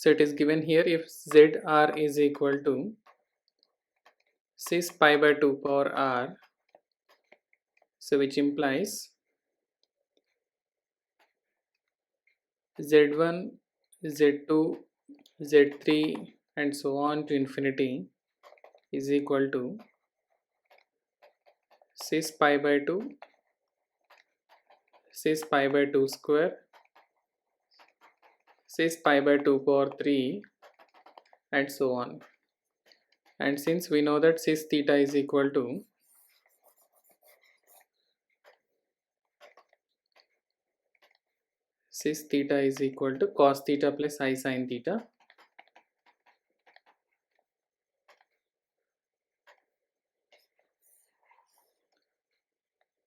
So it is given here if zr is equal to cis pi by 2 power r, so which implies z1, z2, z3 and so on to infinity is equal to cis pi by 2, cis pi by 2 square, cis pi by 2 power 3 and so on. And since we know that cis theta is equal to cos theta plus I sin theta,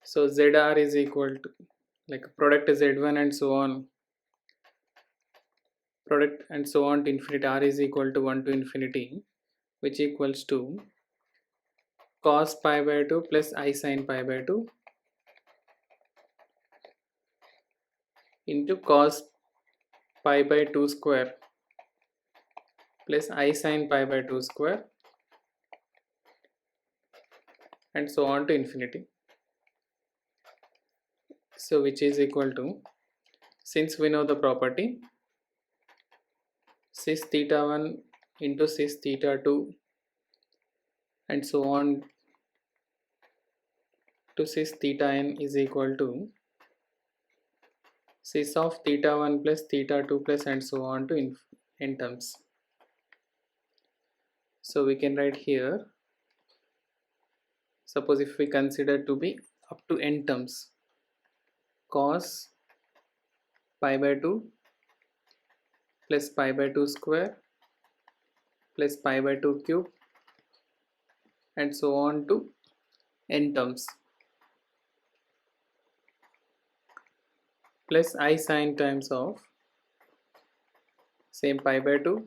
so zr is equal to like product z1 and so on, product and so on to infinity, r is equal to 1 to infinity, which equals to cos pi by 2 plus I sin pi by 2 into cos pi by 2 square plus I sin pi by 2 square and so on to infinity. So which is equal to, since we know the property cis theta 1 into cis theta 2 and so on to cis theta n is equal to cis of theta 1 plus theta 2 plus and so on to n terms. So we can write here, suppose if we consider to be up to n terms, cos pi by 2 plus pi by 2 square plus pi by 2 cube and so on to n terms, plus I sin times of same pi by 2,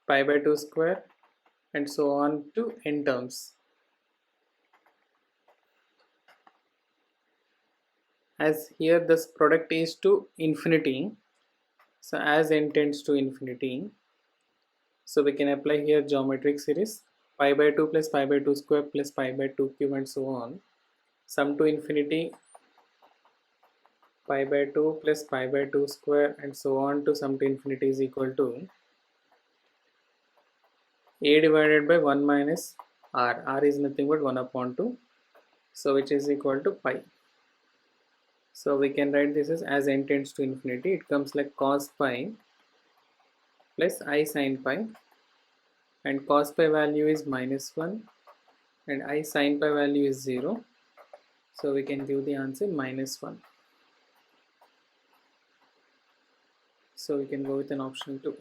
pi by 2 square and so on to n terms. As here this product is to infinity, so as n tends to infinity, so we can apply here geometric series pi by 2 plus pi by 2 square plus pi by 2 cube and so on, sum to infinity pi by 2 plus pi by 2 square and so on to sum to infinity is equal to a divided by 1 minus r. R is nothing but 1 upon 2, so which is equal to pi. So we can write this as n tends to infinity, it comes like cos pi plus I sin pi, and cos pi value is -1 and I sin pi value is 0, so we can give the answer -1. So we can go with an option 2.